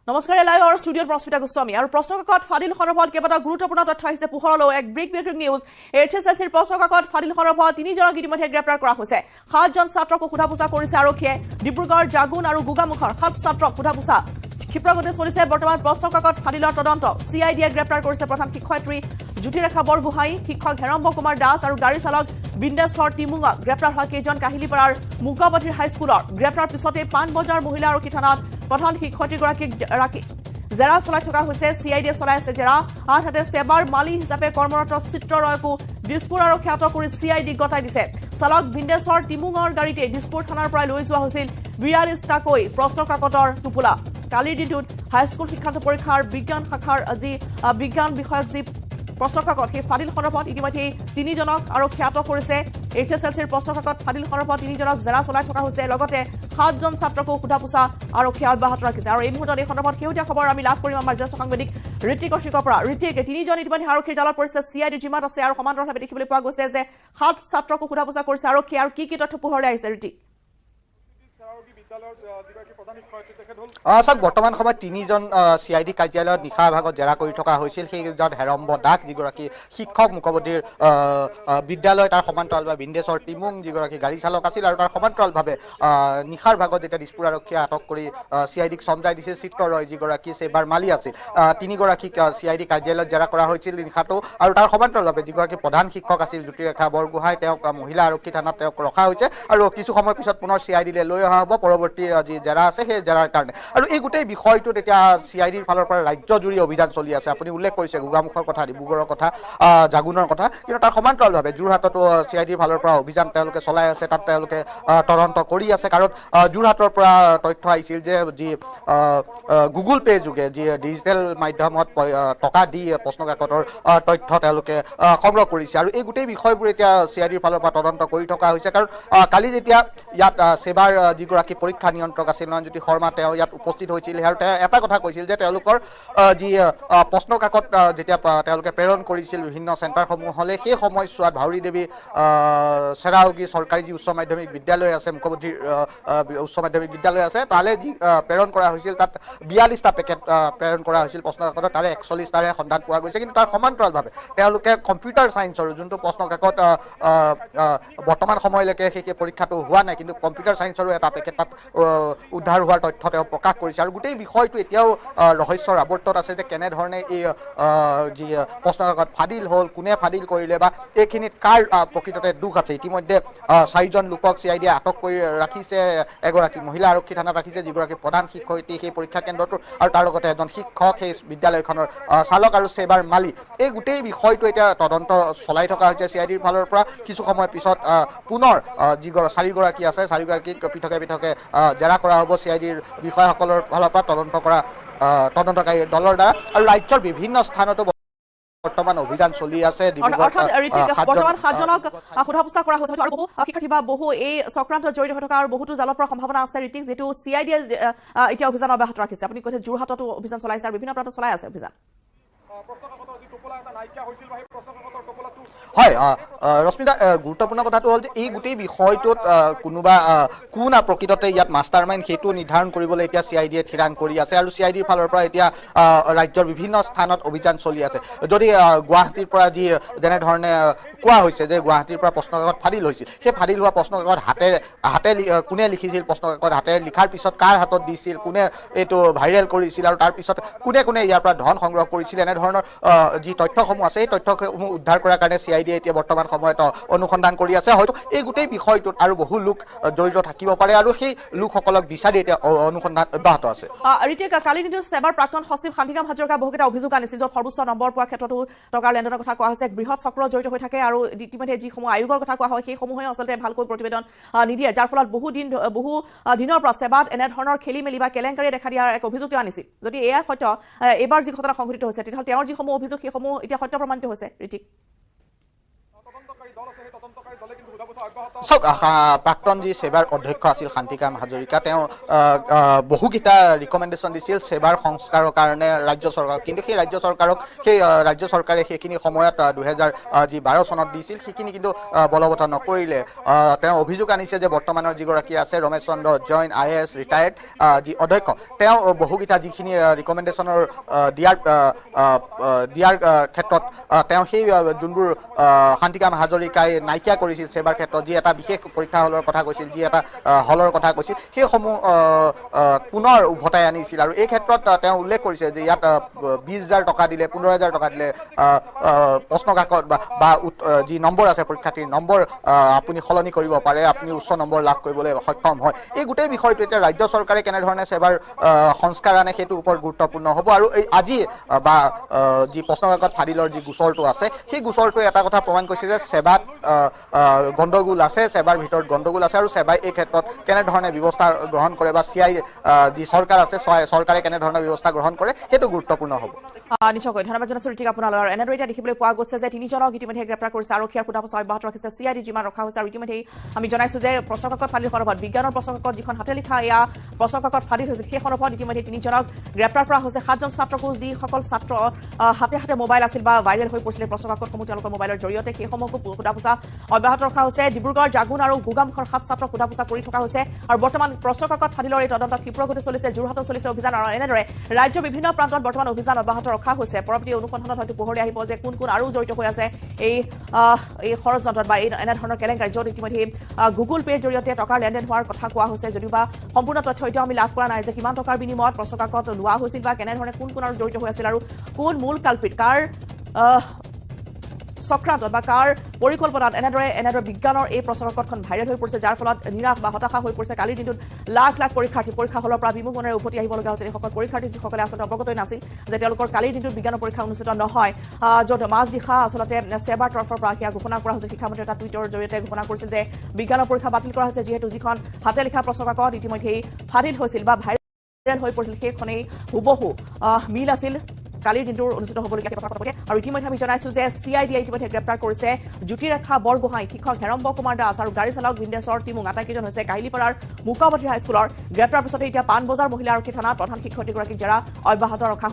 নমস্কাৰ লাইভ আৰু ষ্টুডিঅ'ত প্ৰস্মিতা গোস্বামী আৰু প্ৰশ্নকাকত ফাদিল সন্দৰ্ভত কেইবাটা গুৰুত্বপূৰ্ণ তথ্য আহিছে পোহৰলৈ এক ব্ৰেকিং নিউজ এইচএছএলচিৰ প্ৰশ্নকাকত ফাদিল সন্দৰ্ভত 3জনক ইতিমধ্যে গ্ৰেপ্তাৰ কৰা হৈছে 7জন ছাত্ৰক সোধা পোছা কৰিছে আৰক্ষীয়ে ডিব্ৰুগড় জাগুন আৰু গোগামুখৰ 7 ছাত্ৰক সোধা পোছা ক্ষিপ্ৰগতিত চলিছে বৰ্তমান প্ৰশ্নকাকত ফাদিলৰ তদন্ত চিআইডিয়ে গ্ৰেপ্তাৰ কৰিছে প্ৰধান শিক্ষয়িত্ৰী জ্যোতিৰেখা বৰগোহাঁই শিক্ষক হেৰম্ব কুমাৰ দাস আৰু গাড়ী চালক বিন্দেশ্বৰ টিমুঙক গ্ৰেপ্তাৰ হয় কেইজন কাহিলীপাৰাৰ মুকাবাটিৰ হাইস্কুলৰ গ্ৰেপ্তাৰ পিছতে পাণবজাৰ মহিলা আৰক্ষী থানাত প্ৰধান শিক্ষয়িত্ৰীগৰাকীক জেৰা চলাই থকা হৈছে চিআইডিয়ে চলাই আছে জেৰা আনহাতে সেবাৰ মালি হিচাপে কৰ্মৰত চিত্ৰৰয়কো দিছপুৰ আৰক্ষী আটক কৰি চিআইডিক গতাই দিছে চালক বিন্দেশ্বৰ টিমুঙৰ গাড়ীতে দিছপুৰ থানাৰ পৰা লৈ যোৱা হৈছিল 42টাকৈ প্ৰশ্নকাকতৰ টোপোলা কালিৰ দিনটোত হাইস্কুল শিক্ষান্ত পৰীক্ষাৰ বিজ্ঞান শাখাৰ আজি বিজ্ঞান বিষয়ক যি প্ৰশ্নকাকত সেই ফাদিল সন্দৰ্ভত ইতিমধ্যে 3জনক আৰক্ষী আটক কৰিছে এইচএছএলচিৰ প্ৰশ্নকাকত ফাদিল সন্দৰ্ভত 3জনক জেৰা চলাই থকা হৈছে লগতে 7জন ছাত্ৰকো সোধা পোছা আৰক্ষী অব্যাহত ৰাখিছে আৰু এই মুহূৰ্তত এই সন্দৰ্ভত শেহতীয়া খবৰ আমি লাভ কৰিম আমাৰ জ্যেষ্ঠ সাংবাদিক ঋতিক কৌশিকৰ পৰা ঋতিক 3জন ইতিমধ্যে আৰক্ষীৰ জালত পৰিছে চিআইডি জিমাত আছে আৰু সমান্তৰালভাৱে দেখিবলৈ পোৱা গৈছে যে 7 ছাত্ৰকো সোধা পোছা কৰিছে আৰক্ষী আৰু কি তথ্য পোহৰলৈ আহিছে ঋতিক বৰ্তমান সময়ত 3জন চিআইডি কাৰ্যালয়ত নিশা ভাগত জেৰা কৰি থকা হৈছিল সেইজন হেৰম্ব দাস যিগৰাকী শিক্ষক মুকবদিৰ বিদ্যালয় তাৰ সমান্তৰালভাৱে বিন্দেশ্বৰ টিমুং যিগৰাকী গাড়ী চালক আছিল আৰু তাৰ সমান্তৰালভাৱে নিশাৰ ভাগত যেতিয়া দিছপুৰ আৰক্ষীয়ে আটক কৰি চিআইডিক চমজাই দিছিল চিত্ৰৰয় যিগৰাকী সেবাৰ মালি আছিল 3গৰাকীক চিআইডি কাৰ্যালয়ত জেৰা কৰা হৈছিল নিশাটো আৰু তাৰ সমান্তৰালভাৱে যিগৰাকী প্ৰধান শিক্ষক আছিল জ্যোতিৰেখা বৰগোহাঁই তেওঁক মহিলা আৰক্ষী থানাত তেওঁক ৰখা হৈছে আৰু কিছু সময় পিছত পুনৰ চিআইডিলৈ লৈ অহা হ'ব পৰৱৰ্তী যি জেৰা আছে সেই জেৰাৰ কাৰণে আৰু এই গোটেই বিষয়টোত এতিয়া চিআইডিৰ ফালৰ পৰা ৰাজ্যজুৰি অভিযান চলি আছে আপুনি উল্লেখ কৰিছে গোগামুখৰ কথা ডিব্ৰুগড়ৰ কথা জাগুনৰ কথা কিন্তু তাৰ সমান্তৰালভাৱে যোৰহাটতো চিআইডিৰ ফালৰ পৰা অভিযান তেওঁলোকে চলাই আছে তাত তেওঁলোকে তদন্ত কৰি আছে কাৰণ যোৰহাটৰ পৰা তথ্য আহিছিল যে যি গুগল পে যোগে যি ডিজিটেল মাধ্যমত টকা দি প্ৰশ্নকাকতৰ তথ্য তেওঁলোকে সংগ্ৰহ কৰিছে আৰু এই গোটেই বিষয়বোৰ এতিয়া চিআইডিৰ ফালৰ পৰা তদন্ত কৰি থকা হৈছে কাৰণ কালি যেতিয়া ইয়াত সেবাৰ যিগৰাকী পৰীক্ষা নিয়ন্ত্ৰক আছিল নয়নজ্যোতি শৰ্মা তেওঁ ইয়াত উপস্থিত হৈছিল আৰু তেওঁ এটা কথা কৈছিল যে তেওঁলোকৰ যি প্ৰশ্নকাকত যেতিয়া তেওঁলোকে প্ৰেৰণ কৰিছিল বিভিন্ন চেণ্টাৰসমূহলৈ সেই সময়ছোৱাত ভাউৰী দেৱী চেৰাউগী চৰকাৰী যি উচ্চ মাধ্যমিক বিদ্যালয় আছে মুকবধিৰ উচ্চ মাধ্যমিক বিদ্যালয় আছে তালৈ যি প্ৰেৰণ কৰা হৈছিল তাত 42টা পেকেট প্ৰেৰণ কৰা হৈছিল প্ৰশ্নকাকত তাৰে 41টাৰে সন্ধান পোৱা গৈছে কিন্তু তাৰ সমান্তৰালভাৱে তেওঁলোকে কম্পিউটাৰ ছায়েন্সৰ যোনটো প্ৰশ্নকাকত বৰ্তমান সময়লৈকে সেই পৰীক্ষাটো হোৱা নাই কিন্তু কম্পিউটাৰ ছায়েন্সৰো এটা পেকেট তাত উদ্ধাৰ হোৱাৰ তথ্য তেওঁ প্ৰকাশ কৰিছে আৰু গোটেই বিষয়টো এতিয়াও ৰহস্যৰ আৱৰ্তত আছে যে কেনেধৰণে এই যি প্ৰশ্নকাকত ফাদিল হ'ল কোনে ফাদিল কৰিলে বা এইখিনিত কাৰ প্ৰকৃততে দুখ আছে ইতিমধ্যে 4জন লোকক চিআইডিয়ে আটক কৰি ৰাখিছে এগৰাকী মহিলা আৰক্ষী থানাত ৰাখিছে যিগৰাকী প্ৰধান শিক্ষয়িত্ৰী সেই পৰীক্ষা কেন্দ্ৰটোৰ আৰু তাৰ লগতে এজন শিক্ষক সেই বিদ্যালয়খনৰ চালক আৰু সেবাৰ মালি এই গোটেই বিষয়টো এতিয়া তদন্ত চলাই থকা হৈছে চিআইডিৰ ফালৰ পৰা কিছু সময় পিছত পুনৰ চাৰিগৰাকী আছে চাৰিগৰাকীক পৃথকে পৃথকে জেৰা কৰা হ'ব চিআইডিৰ বিষয়াসকলৰ ফালৰ পৰা তদন্তকাৰী দলৰ দ্বাৰা আৰু ৰাজ্যৰ বিভিন্ন স্থানতো বৰ্তমান অভিযান চলি আছে বৰ্তমান 7জনক সোধা পোছা কৰা হৈছে আৰু বহু শিক্ষাৰ্থী বা বহু এই চক্ৰান্তত জড়িত হৈ থকা আৰু বহুতো জালৰ পৰা সম্ভাৱনা আছে ঋতিক যিটো চিআইডিয়ে এতিয়া অভিযান অব্যাহত ৰাখিছে আপুনি কৈছে যোৰহাটতো অভিযান চলাইছে আৰু বিভিন্ন প্ৰান্তত চলাই আছে অভিযান হয় ৰশ্মিতা গুৰুত্বপূৰ্ণ কথাটো হ'ল যে এই গোটেই বিষয়টোত কোনোবা কোন প্ৰকৃততে ইয়াত মাষ্টাৰ মাইণ্ড সেইটো নিৰ্ধাৰণ কৰিবলৈ এতিয়া চিআইডিয়ে থিৰাং কৰি আছে আৰু চিআইডিৰ ফালৰ পৰা এতিয়া ৰাজ্যৰ বিভিন্ন স্থানত অভিযান চলি আছে যদি গুৱাহাটীৰ পৰা যি যেনেধৰণে কোৱা হৈছে যে গুৱাহাটীৰ পৰা প্ৰশ্নকাকত ফাদিল হৈছিল সেই ফাদিল হোৱা প্ৰশ্নকাকত হাতে কোনে লিখিছিল প্ৰশ্নকাকত হাতে লিখাৰ পিছত কাৰ হাতত দিছিল কোনে এইটো ভাইৰেল কৰিছিল আৰু তাৰপিছত কোনে কোনে ইয়াৰ পৰা ধন সংগ্ৰহ কৰিছিল এনেধৰণৰ যি তথ্যসমূহ আছে সেই তথ্যসমূহ উদ্ধাৰ কৰাৰ কাৰণে চিআইডিয়ে এতিয়া বৰ্তমান সময়ত অনুসন্ধান কৰি আছে হয়তো এই গোটেই বিষয়টোত আৰু বহু লোক জড়িত থাকিব পাৰে আৰু সেই লোকসকলক বিচাৰি এতিয়া অনুসন্ধান অব্যাহত আছে ঋতিক কালি দিনটোত সেবাৰ প্ৰাক্তন সচিব শান্তিকাম হাজৰিকা বহুকেইটা অভিযোগ আনিছিল য'ত সৰ্বোচ্চ নম্বৰ পোৱাৰ ক্ষেত্ৰতো টকাৰ লেনদেনৰ কথা কোৱা হৈছে বৃহৎ চক্ৰ জড়িত হৈ থাকে আৰু ইতিমধ্যে যিসমূহ আয়োগৰ কথা কোৱা হয় সেইসমূহে আচলতে ভালকৈ প্ৰতিবেদন নিদিয়ে যাৰ ফলত বহু দিনৰ পৰা সেবাত এনেধৰণৰ খেলি মেলি বা কেলেংকাৰীয়ে দেখা দিয়াৰ এক অভিযোগ আনিছিল যদি এয়া সত্য এইবাৰ যি ঘটনা সংঘটিত হৈছে তেতিয়াহ'লে তেওঁৰ যিসমূহ অভিযোগ সেইসমূহ এতিয়া সত্য প্ৰমাণিত হৈছে ঋতিক চাওক প্ৰাক্তন যি সেৱাৰ অধ্যক্ষ আছিল শান্তিকাম হাজৰিকা তেওঁ বহুকেইটা ৰিকমেণ্ডেশ্যন দিছিল সেৱাৰ সংস্কাৰৰ কাৰণে ৰাজ্য চৰকাৰক কিন্তু সেই ৰাজ্য চৰকাৰক সেই ৰাজ্য চৰকাৰে সেইখিনি সময়ত 2012 চনত দিছিল সেইখিনি কিন্তু বলবৎ নকৰিলে তেওঁ অভিযোগ আনিছে যে বৰ্তমানৰ যিগৰাকী আছে ৰমেশ চন্দ্ৰ জৈন IAS ৰিটায়াৰ্ড যি অধ্যক্ষ তেওঁ বহুকেইটা যিখিনি ৰিকমেণ্ডেশ্যনৰ দিয়াৰ ক্ষেত্ৰত তেওঁ সেই যোনবোৰ শান্তিকাম হাজৰিকাই নাইকিয়া কৰিছিল সেৱাৰ ক্ষেত্ৰত যি এটা বিশেষ পৰীক্ষা হলৰ কথা কৈছিল যি এটা হলৰ কথা কৈছিল সেইসমূহ পুনৰ উভতাই আনিছিল আৰু এই ক্ষেত্ৰত তেওঁ উল্লেখ কৰিছে যে ইয়াত 20,000 টকা দিলে 15,000 টকা দিলে প্ৰশ্ন কাকত বা যি নম্বৰ আছে পৰীক্ষাৰ্থীৰ নম্বৰ আপুনি সলনি কৰিব পাৰে আপুনি উচ্চ নম্বৰ লাভ কৰিবলৈ সক্ষম হয় এই গোটেই বিষয়টো এতিয়া ৰাজ্য চৰকাৰে কেনেধৰণে সেৱাৰ সংস্কাৰ আনে সেইটোৰ ওপৰত গুৰুত্বপূৰ্ণ হ'ব আৰু এই আজি বা যি প্ৰশ্ন কাকত ফাদিলৰ যি গোচৰটো আছে সেই গোচৰটোৱে এটা কথা প্ৰমাণ কৰিছে যে সেৱাত গণ্ডগোল আছে সেৱাৰ ভিতৰত গণ্ডগোল আছে আৰু সেৱাই এই ক্ষেত্ৰত কেনেধৰণে ব্যৱস্থা গ্ৰহণ কৰে বা CI যি চৰকাৰ আছে চৰকাৰে কেনেধৰণৰ ব্যৱস্থা গ্ৰহণ কৰে সেইটো গুৰুত্বপূৰ্ণ হ'ব নিশ্চয়কৈ ধন্যবাদ জনাইছো ঋতিক আপোনালৈ আৰু এনেদৰে এতিয়া দেখিবলৈ পোৱা গৈছে যে তিনিজনক ইতিমধ্যে গ্ৰেপ্তাৰ কৰিছে আৰক্ষীয়ে সোধা পোছা অব্যাহত ৰাখিছে CID যিমান ৰখা হৈছে আৰু ইতিমধ্যে আমি জনাইছো যে প্ৰশ্নকাকত ফাদিল সন্দৰ্ভত বিজ্ঞানৰ প্ৰশ্নকাকত যিখন হাতে লিখা এয়া প্ৰশ্নকাকত ফাদিল হৈছিল সেই সন্দৰ্ভত ইতিমধ্যে তিনিজনক গ্ৰেপ্তাৰ কৰা হৈছে 7জন ছাত্ৰকো যিসকল ছাত্ৰ হাতে হাতে মোবাইল আছিল বা ভাইৰেল হৈ পৰিছিলে প্ৰশ্নকাকতসমূহ তেওঁলোকৰ মোবাইলৰ জৰিয়তে সেইসমূহকো সোধা পোছা অব্যাহত ৰখা হৈছে ডিব্ৰুগড় জাগুন আৰু গোগামুখৰ 7 ছাত্ৰক সোধা পোছা কৰি থকা হৈছে আৰু বৰ্তমান প্ৰশ্নকাকত ফাদিলৰ এই তদন্ত ক্ষীপ্ৰগতি চলিছে যোৰহাটত চলিছে অভিযান আৰু এনেদৰে ৰাজ্যৰ বিভিন্ন প্ৰান্তত বৰ্তমান অভিযান অব্যাহত ৰখা হৈছে পৰৱৰ্তী অনুসন্ধানত হয়তো পোহৰলৈ আহিব যে কোন কোন আৰু জড়িত হৈ আছে এই ষড়যন্ত্ৰত বা এই এনেধৰণৰ কেলেংকাৰী য'ত ইতিমধ্যে গুগল পেৰ জৰিয়তে টকাৰ লেনদেন হোৱাৰ কথা কোৱা হৈছে যদিও বা সম্পূৰ্ণ তথ্য এতিয়াও আমি লাভ কৰা নাই যে কিমান টকাৰ বিনিময়ত প্ৰশ্নকাকত লোৱা হৈছিল বা কেনেধৰণে কোন কোন আৰু জড়িত হৈ আছিল আৰু কোন মূল কালপিত কাৰ চক্ৰান্তত বা কাৰ পৰিকল্পনাত এনেদৰে বিজ্ঞানৰ এই প্ৰশ্নকাকতখন ভাইৰেল হৈ পৰিছে যাৰ ফলত নিৰাশ বা হতাশা হৈ পৰিছে কালিৰ দিনটোত লাখ লাখ পৰীক্ষাৰ্থী পৰীক্ষা হলৰ পৰা বিমুখ মনেৰে উভতি আহিব লগা হৈছে এইসকল পৰীক্ষাৰ্থী যিসকলে আচলতে অৱগতই নাছিল যে তেওঁলোকৰ কালিৰ দিনটোত বিজ্ঞানৰ পৰীক্ষা অনুষ্ঠিত নহয় য'ত মাজদিশা আচলতে সেৱাৰ তৰফৰ পৰা সেয়া ঘোষণা কৰা হৈছে শিক্ষামন্ত্ৰীয়ে এটা টুইটৰ জৰিয়তে ঘোষণা কৰিছিল যে বিজ্ঞানৰ পৰীক্ষা বাতিল কৰা হৈছে যিহেতু যিখন হাতে লিখা প্ৰশ্নকাকত ইতিমধ্যেই ফাদিল হৈছিল বা ভাইৰেল হৈ পৰিছিল সেইখনেই হুবহু মিল আছিল কালিৰ দিনটোৰ অনুষ্ঠিত হ'বলগীয়া প্ৰশ্নকাকতকে আৰু ইতিমধ্যে আমি জনাইছো যে CID ইতিমধ্যে গ্ৰেপ্তাৰ কৰিছে জ্যোতিৰেখা বৰগোহাঁই শিক্ষক হেৰম্ব কুমাৰ দাস আৰু গাড়ী চালক বিন্দেশ্বৰ টিমুং আটাইকেইজন হৈছে কাহিলীপাৰাৰ মুকাবতী হাইস্কুলৰ গ্ৰেপ্তাৰ পিছতে এতিয়া পাণবজাৰ মহিলা আৰক্ষী থানাত প্ৰধান শিক্ষয়িত্ৰীগৰাকীক জেৰা অব্যাহত ৰখা